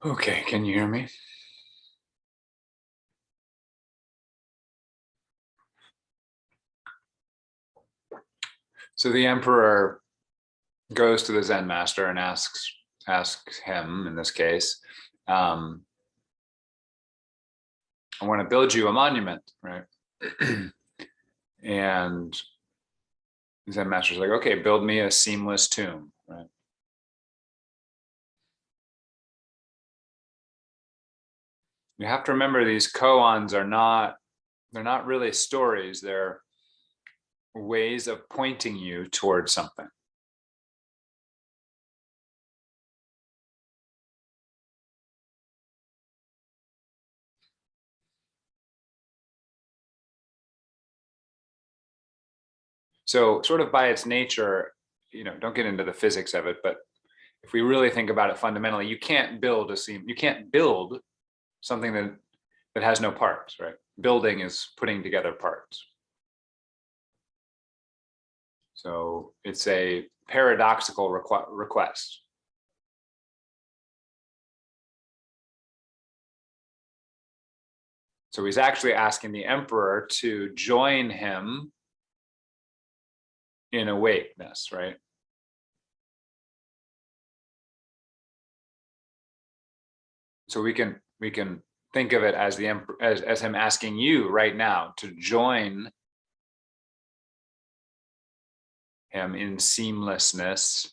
Okay, can you hear me? So the emperor goes to the Zen master and asks him, in this case, um, I want to build you a monument, right? And the Zen master's like, okay, build me a seamless tomb, right? You have to remember these koans they're not really stories, they're ways of pointing you towards something. So sort of by its nature, don't get into the physics of it, but if we really think about it fundamentally, you can't build something that has no parts, right? Building is putting together parts. So it's a paradoxical request. So he's actually asking the emperor to join him in awakeness, right? So we can think of it as the emperor as him asking you right now to join him in seamlessness.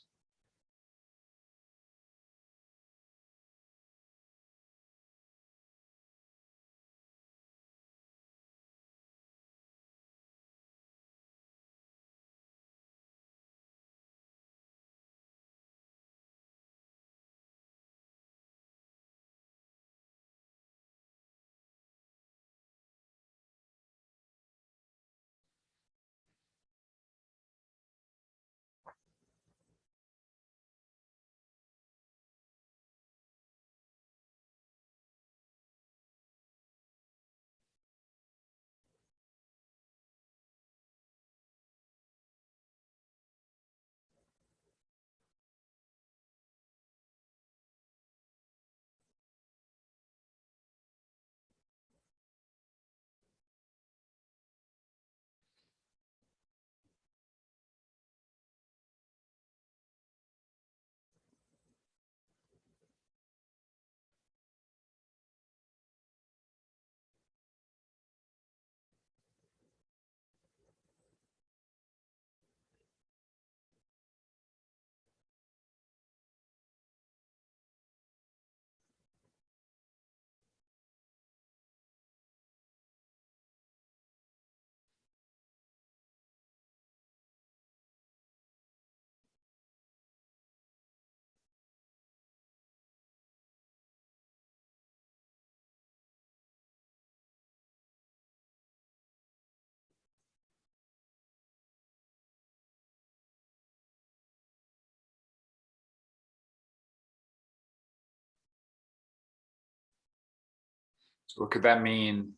So what could that mean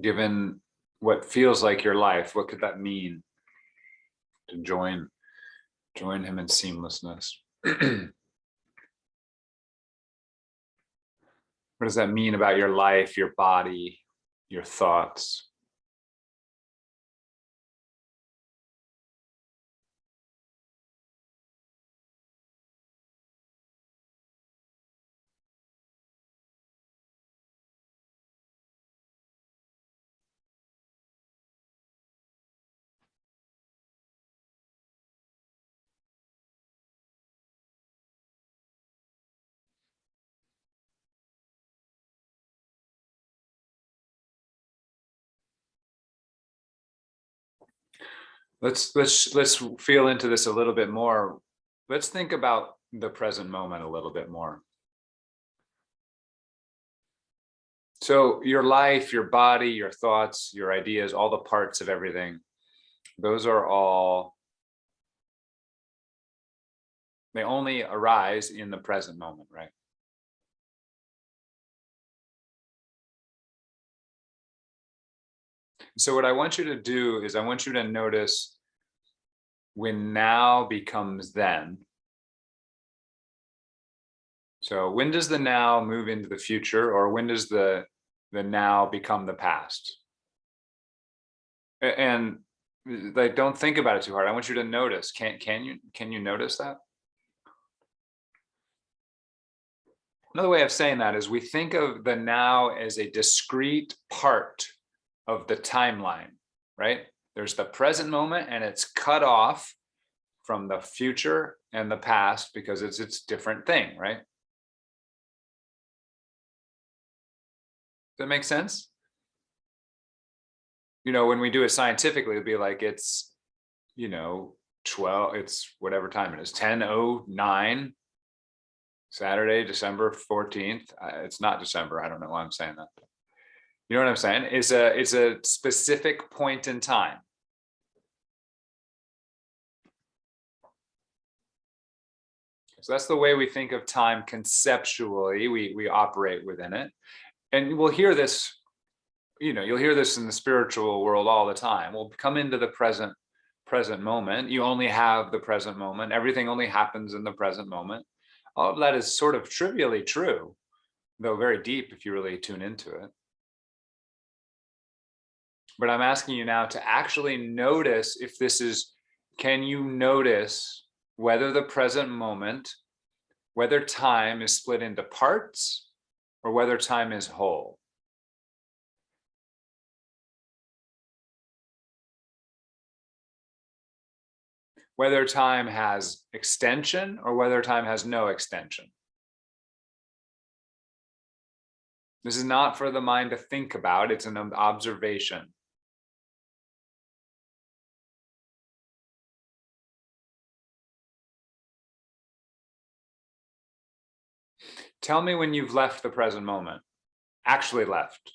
given what feels like your life? What could that mean to join him in seamlessness? What does that mean about your life, your body, your thoughts? Let's feel into this a little bit more. Let's think about the present moment a little bit more. So your life, your body, your thoughts, your ideas, all the parts of everything, those are all, they only arise in the present moment, right? So what I want you to do is I want you to notice when now becomes then, So when does the now move into the future, or when does the now become the past? And like, don't think about it too hard. I want you to notice. Can you notice that? Another way of saying that is we think of the now as a discrete part of the timeline, right? There's the present moment and it's cut off from the future and the past because it's a different thing, right? Does that make sense? When we do it scientifically, it'd be like it's, 12, it's whatever time it is, 10:09, Saturday, December 14th. It's not December. I don't know why I'm saying that. You know what I'm saying? It's a specific point in time. So that's the way we think of time conceptually. We operate within it. And we'll hear this, you'll hear this in the spiritual world all the time. We'll come into the present moment. You only have the present moment. Everything only happens in the present moment. All of that is sort of trivially true, though very deep if you really tune into it. But I'm asking you now to actually notice if this is, can you notice whether the present moment, whether time is split into parts or whether time is whole? Whether time has extension or whether time has no extension. This is not for the mind to think about, it's an observation. Tell me when you've left the present moment, actually left.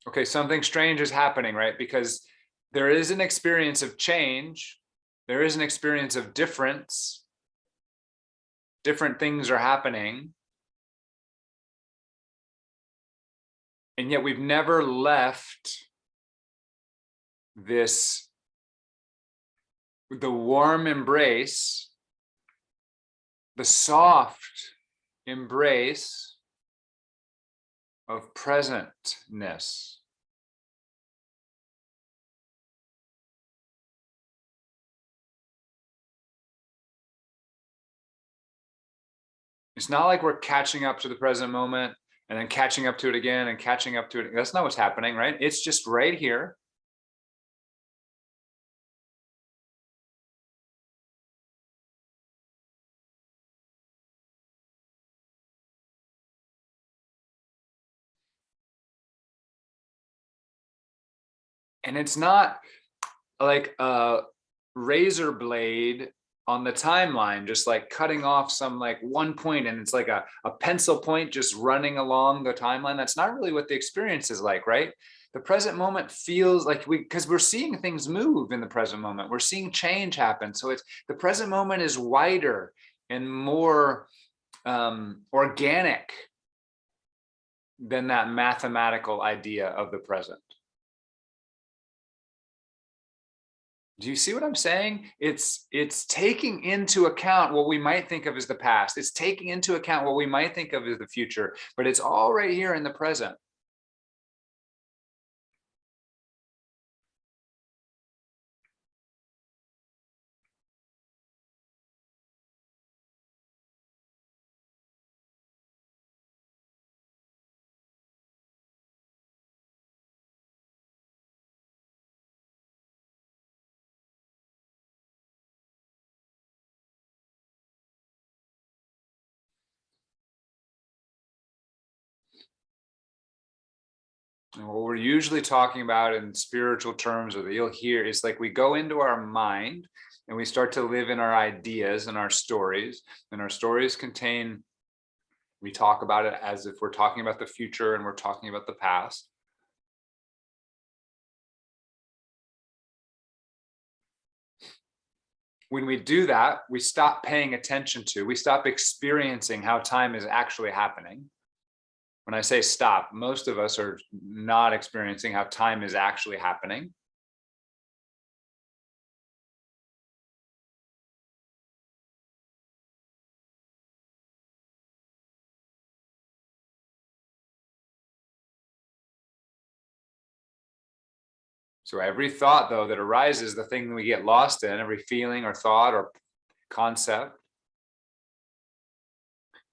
Okay, something strange is happening, right? Because there is an experience of change, there is an experience of difference, different things are happening, and yet we've never left this, the warm embrace, the soft embrace of presentness. It's not like we're catching up to the present moment and then catching up to it again and catching up to it. That's not what's happening, right? It's just right here. And it's not like a razor blade on the timeline, just like cutting off some like one point, and it's like a pencil point just running along the timeline. That's not really what the experience is like, right? The present moment feels like because we're seeing things move in the present moment. We're seeing change happen. So it's the present moment is wider and more organic than that mathematical idea of the present. Do you see what I'm saying? It's taking into account what we might think of as the past. It's taking into account what we might think of as the future, but it's all right here in the present. And what we're usually talking about in spiritual terms, or that you'll hear, is like we go into our mind and we start to live in our ideas and our stories. And our stories contain, we talk about it as if we're talking about the future and we're talking about the past. When we do that, we stop paying attention to, we stop experiencing how time is actually happening. When I say stop, most of us are not experiencing how time is actually happening. So every thought, though, that arises, the thing that we get lost in, every feeling or thought or concept,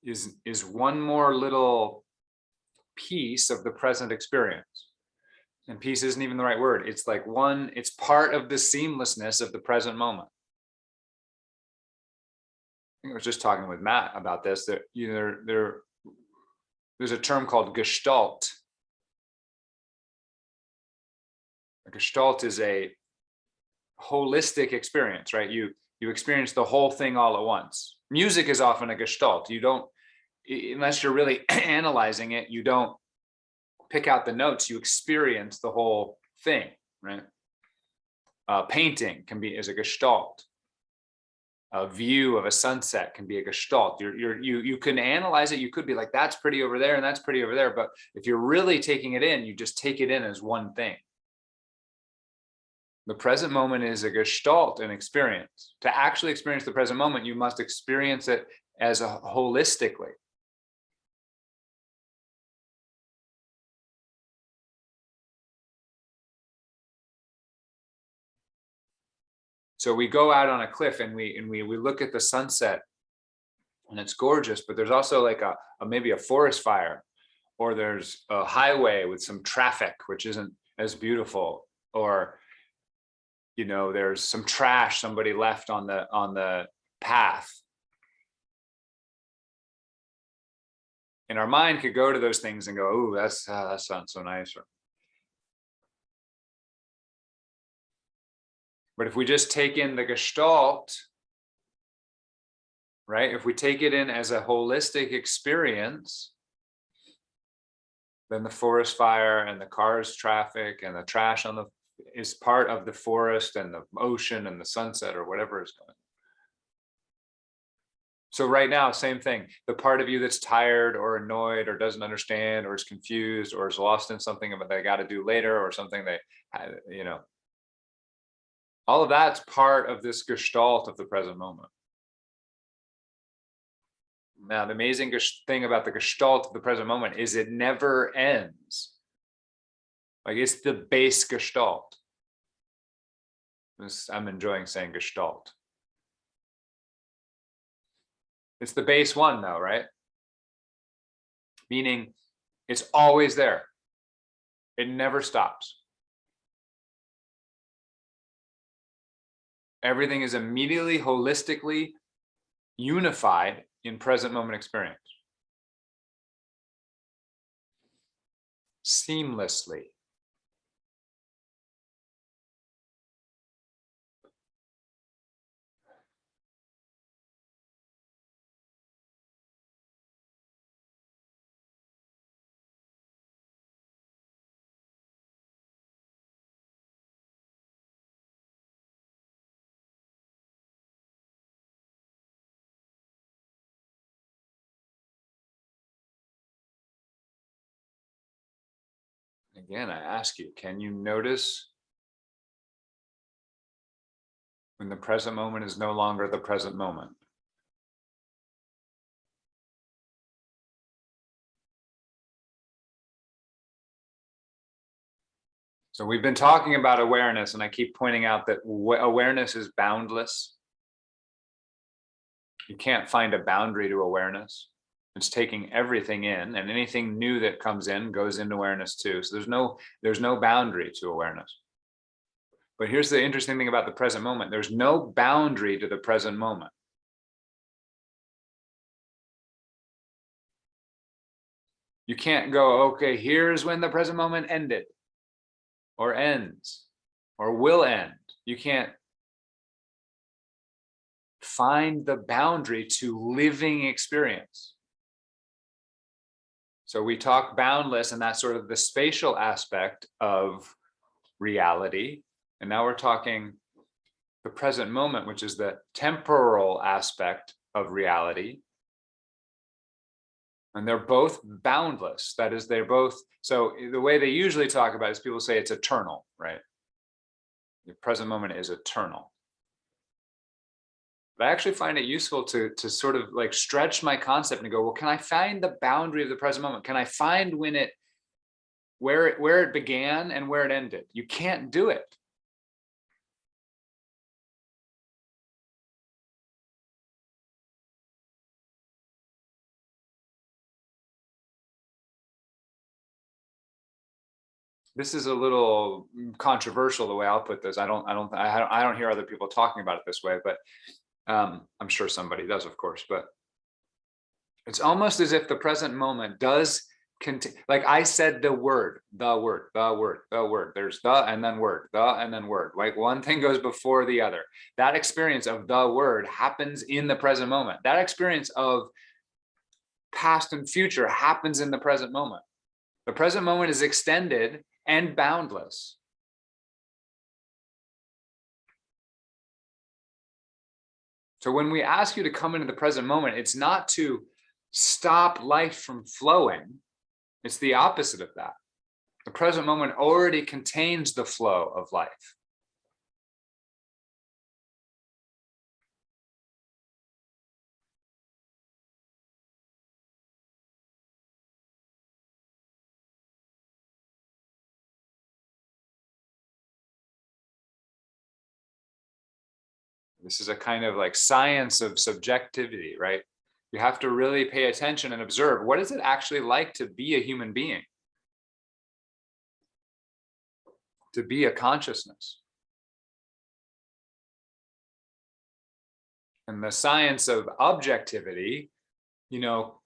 is one more little piece of the present experience. And piece isn't even the right word. It's like it's part of the seamlessness of the present moment. I think I was just talking with Matt about this, that there's a term called gestalt. A gestalt is a holistic experience, right? You experience the whole thing all at once. Music is often a gestalt. You don't, unless you're really analyzing it, you don't pick out the notes. You experience the whole thing, right? Painting is a gestalt. A view of a sunset can be a gestalt. You can analyze it. You could be like, that's pretty over there and that's pretty over there. But if you're really taking it in, you just take it in as one thing. The present moment is a gestalt, an experience. To actually experience the present moment, you must experience it as a holistically. So we go out on a cliff and we look at the sunset and it's gorgeous, but there's also like maybe a forest fire, or there's a highway with some traffic, which isn't as beautiful, or there's some trash somebody left on the path. And our mind could go to those things and go, "Ooh, that sounds so nice." But if we just take in the gestalt, right? If we take it in as a holistic experience, then the forest fire and the cars traffic and the trash is part of the forest and the ocean and the sunset or whatever is going on. So right now, same thing. The part of you that's tired or annoyed or doesn't understand or is confused or is lost in something that they got to do later, or something all of that's part of this gestalt of the present moment. Now, the amazing thing about the gestalt of the present moment is it never ends. Like, it's the base gestalt. I'm enjoying saying gestalt. It's the base one, though, right? Meaning it's always there. It never stops. Everything is immediately, holistically unified in present moment experience. Seamlessly. Again, I ask you, can you notice when the present moment is no longer the present moment? So we've been talking about awareness, and I keep pointing out that awareness is boundless. You can't find a boundary to awareness. It's taking everything in, and anything new that comes in goes into awareness too. So there's no boundary to awareness. But here's the interesting thing about the present moment. There's no boundary to the present moment. You can't go, okay, here's when the present moment ended, or ends, or will end. You can't find the boundary to living experience. So we talk boundless, and that's sort of the spatial aspect of reality. And now we're talking the present moment, which is the temporal aspect of reality. And they're both boundless. That is, they're both, so the way they usually talk about it is people say it's eternal, right? The present moment is eternal. But I actually find it useful to sort of like stretch my concept and go, well, can I find the boundary of the present moment? Can I find when it where it began and where it ended. You can't do it. This is a little controversial the way I'll put this. I don't hear other people talking about it this way, but I'm sure somebody does, of course. But it's almost as if the present moment does contain, like I said, the word, the word, the word, the word. There's the and then word, the and then word. Like one thing goes before the other. That experience of the word happens in the present moment. That experience of past and future happens in the present moment. The present moment is extended and boundless. So when we ask you to come into the present moment, it's not to stop life from flowing. It's the opposite of that. The present moment already contains the flow of life. This is a kind of like science of subjectivity, right? You have to really pay attention and observe, what is it actually like to be a human being? To be a consciousness. And the science of objectivity, you know,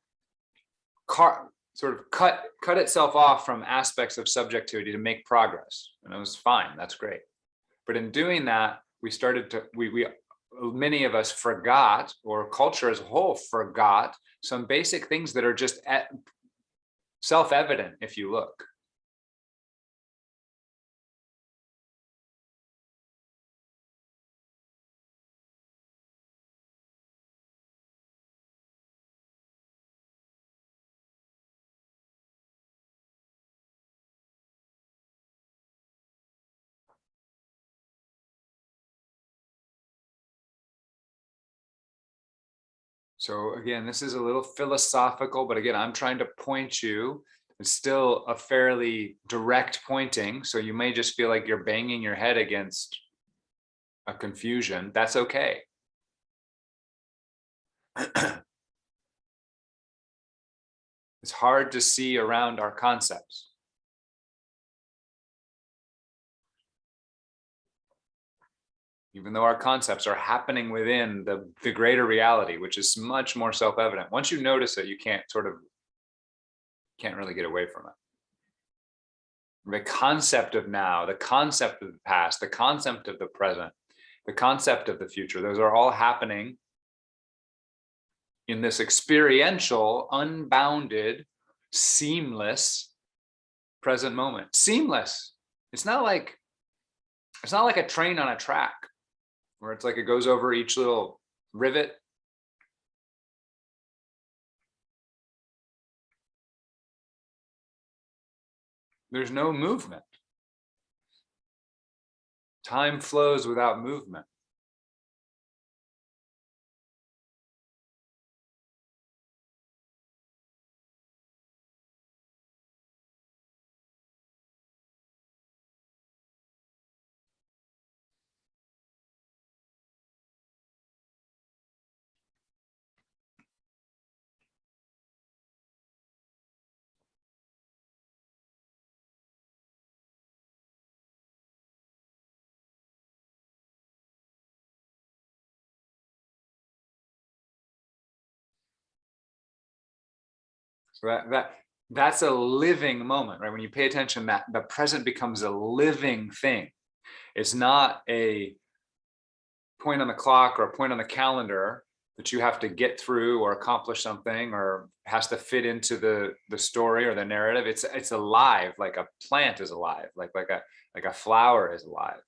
sort of cut itself off from aspects of subjectivity to make progress. And it was fine, that's great. But in doing that, we started to, we many of us forgot, or culture as a whole forgot, some basic things that are just self-evident if you look. So again, this is a little philosophical, but again, I'm trying to point you. It's still a fairly direct pointing, so you may just feel like you're banging your head against a confusion. That's okay. It's hard to see around our concepts. Even though our concepts are happening within the greater reality, which is much more self-evident. Once you notice it, you can't really get away from it. The concept of now, the concept of the past, the concept of the present, the concept of the future, those are all happening in this experiential, unbounded, seamless present moment. Seamless. It's not like a train on a track where it's like it goes over each little rivet. There's no movement. Time flows without movement. So that's a living moment, right? When you pay attention, that the present becomes a living thing. It's not a point on the clock or a point on the calendar that you have to get through or accomplish something or has to fit into the story or the narrative. It's alive, like a plant is alive, like a flower is alive.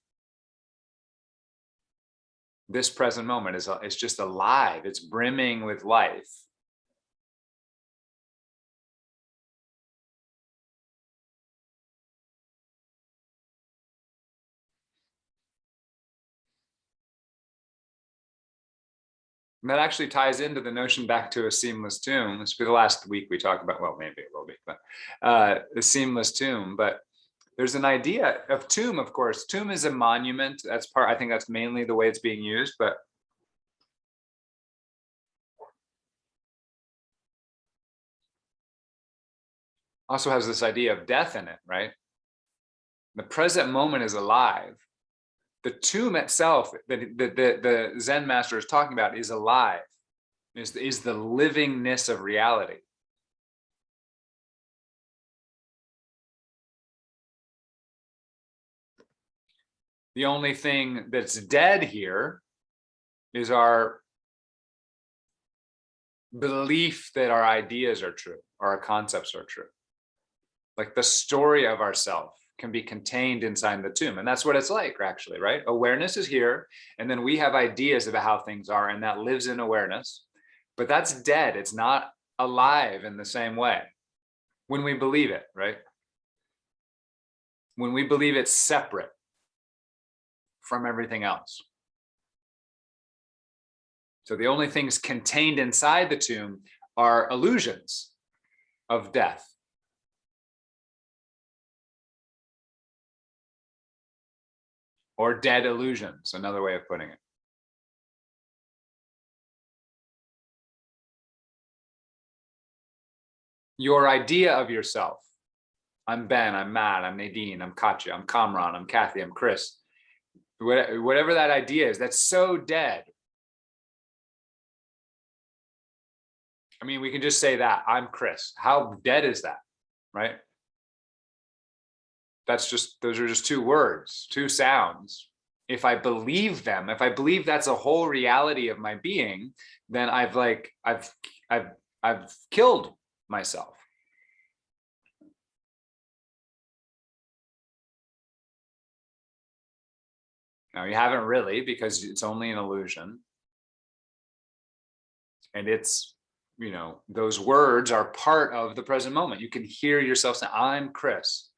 This present moment is just alive. It's brimming with life. And that actually ties into the notion back to a seamless tomb. This will be the last week we talk about, well, maybe it will be, but the seamless tomb. But there's an idea of tomb, of course. Tomb is a monument. That's part, I think that's mainly the way it's being used, but also has this idea of death in it, right? The present moment is alive. The tomb itself that the Zen master is talking about is alive, is the livingness of reality. The only thing that's dead here is our belief that our ideas are true, or our concepts are true. Like the story of ourself can be contained inside the tomb. And that's what it's like, actually, right? Awareness is here, and then we have ideas about how things are, and that lives in awareness. But that's dead. It's not alive in the same way when we believe it, right? When we believe it's separate from everything else. So the only things contained inside the tomb are illusions of death. Or dead illusions, another way of putting it. Your idea of yourself, I'm Ben, I'm Matt, I'm Nadine, I'm Katya, I'm Kamran, I'm Kathy, I'm Chris. Whatever that idea is, that's so dead. I mean, we can just say that, I'm Chris. How dead is that, right? That's just, those are just two words, two sounds. If I believe them, if I believe that's a whole reality of my being, then I've killed myself. Now you haven't really, because it's only an illusion. And it's, you know, those words are part of the present moment. You can hear yourself say, I'm Chris.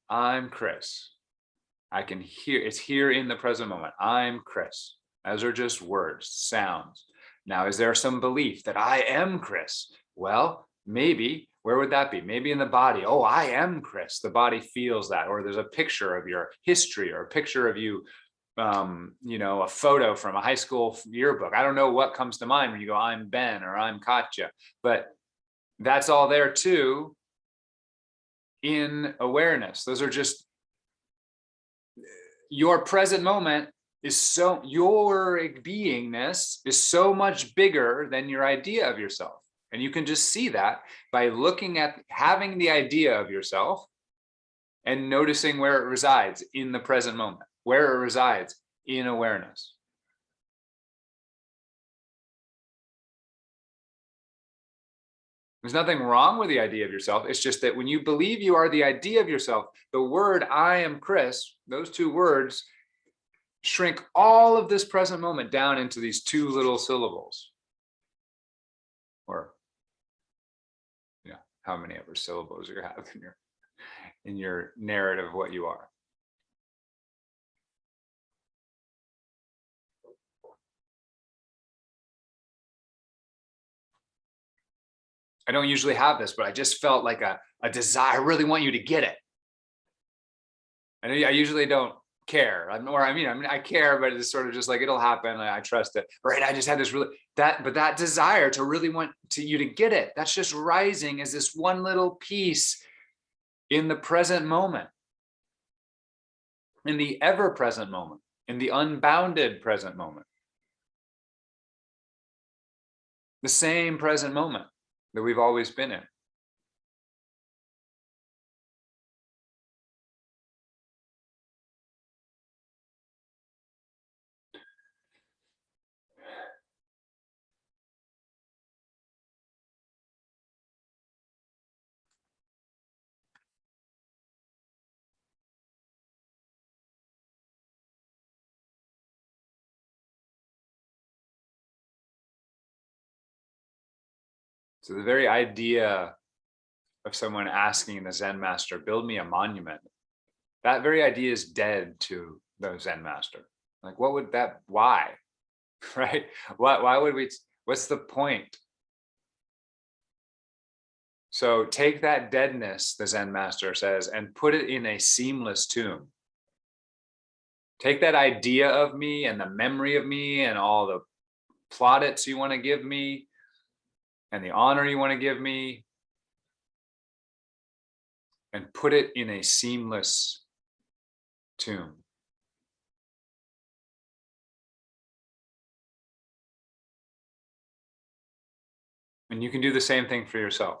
I'm Chris. I can hear, it's here in the present moment. I'm Chris. Those are just words, sounds. Now, is there some belief that I am Chris? Well, maybe. Where would that be? Maybe in the body. Oh, I am Chris. The body feels that. Or there's a picture of your history, or a picture of you, you know, a photo from a high school yearbook. I don't know what comes to mind when you go, I'm Ben or I'm Katya, but that's all there too in awareness. Those are just, your present moment is so, your beingness is so much bigger than your idea of yourself. And you can just see that by looking at having the idea of yourself and noticing where it resides in the present moment, where it resides in awareness. There's nothing wrong with the idea of yourself. It's just that when you believe you are the idea of yourself, the word I am Chris, those two words shrink all of this present moment down into these two little syllables. Or, yeah, how many ever syllables you have in your narrative of what you are. I don't usually have this, but I just felt like a desire. I really want you to get it. I usually don't care, or I mean, I care, but it's sort of just like, it'll happen. I trust it, right? I just had this but that desire to really want you to get it, that's just rising as this one little piece in the present moment, in the ever present moment, in the unbounded present moment, the same present moment that we've always been in. So the very idea of someone asking the Zen master, build me a monument, that very idea is dead to the Zen master. Like, what would that, why? Right? Why would we, What's the point? So take that deadness, the Zen master says, and put it in a seamless tune. Take that idea of me and the memory of me and all the plaudits you want to give me and the honor you want to give me, and put it in a seamless tune. And you can do the same thing for yourself.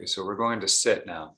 Okay, so we're going to sit now.